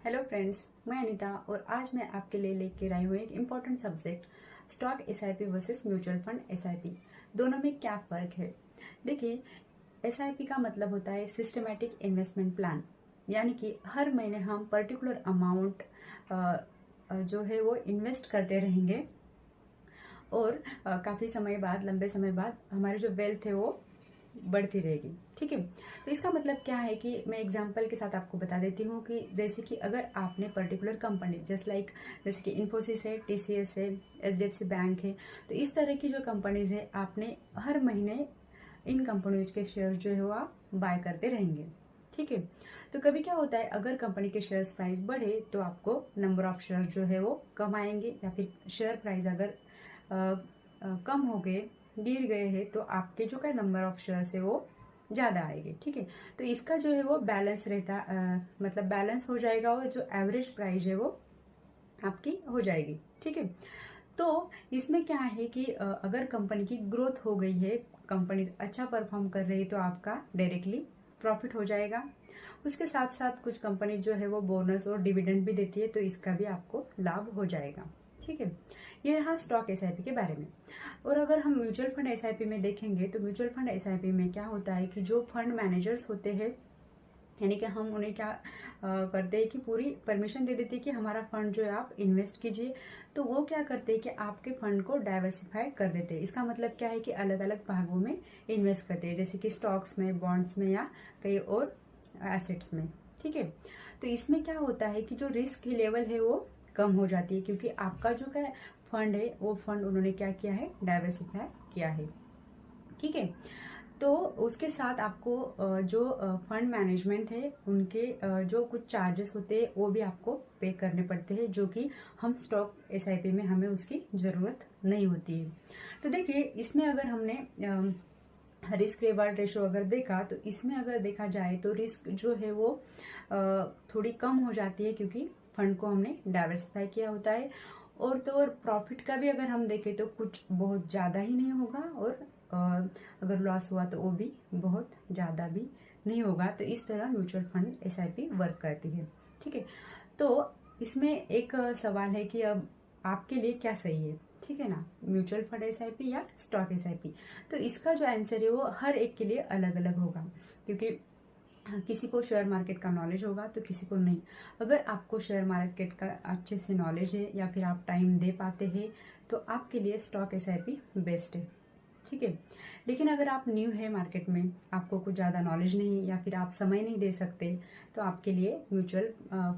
Hello friends, मैं अनीता और आज मैं आपके लिए लेकर आई हूँ एक important subject stock SIP versus mutual fund SIP. दोनों में क्या फ़र्क है। देखिए, एसआईपी का मतलब होता है सिस्टमैटिक इन्वेस्टमेंट प्लान, यानी कि हर महीने हम पर्टिकुलर अमाउंट जो है वो इन्वेस्ट करते रहेंगे और काफ़ी समय बाद, लंबे समय बाद हमारी जो वेल्थ है वो बढ़ती रहेगी। ठीक है, तो इसका मतलब क्या है कि मैं एग्जांपल के साथ आपको बता देती हूँ कि जैसे कि अगर आपने पर्टिकुलर कंपनी जैसे कि इन्फोसिस है, टीसीएस है, एचडीएफसी बैंक है, तो इस तरह की जो कंपनीज है आपने हर महीने इन कंपनियों के शेयर जो है वो आप बाय करते रहेंगे। ठीक है, तो कभी क्या होता है, अगर कंपनी के शेयर्स प्राइस बढ़े तो आपको नंबर ऑफ शेयर जो है वो कम आएंगे, या फिर शेयर प्राइस अगर कम हो गए, गिर गए हैं, तो आपके जो का नंबर ऑफ शेयर्स है वो ज़्यादा आएंगे। ठीक है, तो इसका जो है वो बैलेंस रहता, मतलब बैलेंस हो जाएगा और जो एवरेज प्राइस है वो आपकी हो जाएगी। ठीक है, तो इसमें क्या है कि अगर कंपनी की ग्रोथ हो गई है, कंपनी अच्छा परफॉर्म कर रही है, तो आपका डायरेक्टली प्रॉफिट हो जाएगा। उसके साथ साथ कुछ कंपनी जो है वो बोनस और डिविडेंड भी देती है, तो इसका भी आपको लाभ हो जाएगा। ठीक है, ये रहा स्टॉक एसआईपी के बारे में। और अगर हम म्यूचुअल फंड एसआईपी में देखेंगे तो म्यूचुअल फंड एसआईपी में क्या होता है कि जो फंड मैनेजर्स होते हैं, यानी कि हम उन्हें क्या करते हैं कि पूरी परमिशन दे देते हैं कि हमारा फंड जो है आप इन्वेस्ट कीजिए। तो वो क्या करते हैं कि आपके फंड को डाइवर्सिफाइड कर देते हैं। इसका मतलब क्या है कि अलग अलग भागों में इन्वेस्ट करते हैं, जैसे कि स्टॉक्स में, बॉन्ड्स में या कई और एसेट्स में। ठीक है, तो इसमें क्या होता है कि जो रिस्क की लेवल है वो कम हो जाती है, क्योंकि आपका जो क्या फंड है वो फंड उन्होंने क्या किया है, डाइवर्सिफाई किया है। ठीक है, तो उसके साथ आपको जो फंड मैनेजमेंट है उनके जो कुछ चार्जेस होते हैं वो भी आपको पे करने पड़ते हैं, जो कि हम स्टॉक एसआईपी में हमें उसकी ज़रूरत नहीं होती है। तो देखिए, इसमें अगर हमने रिस्क रिवार्ड रेशो अगर देखा, तो इसमें अगर देखा जाए तो रिस्क जो है वो थोड़ी कम हो जाती है, क्योंकि फंड को हमने डाइवर्सिफाई किया होता है। और तो और प्रॉफिट का भी अगर हम देखें तो कुछ बहुत ज़्यादा ही नहीं होगा, और अगर लॉस हुआ तो वो भी बहुत ज़्यादा भी नहीं होगा। तो इस तरह म्यूचुअल फंड एसआईपी वर्क करती है। ठीक है, तो इसमें एक सवाल है कि अब आपके लिए क्या सही है। ठीक है ना, म्यूचुअल फंड एसआईपी या स्टॉक एसआईपी। तो इसका जो आंसर है वो हर एक के लिए अलग अलग होगा, क्योंकि किसी को शेयर मार्केट का नॉलेज होगा तो किसी को नहीं। अगर आपको शेयर मार्केट का अच्छे से नॉलेज है या फिर आप टाइम दे पाते हैं, तो आपके लिए स्टॉक एसआईपी बेस्ट है। ठीक है, लेकिन अगर आप न्यू है मार्केट में, आपको कुछ ज़्यादा नॉलेज नहीं या फिर आप समय नहीं दे सकते, तो आपके लिए म्यूचुअल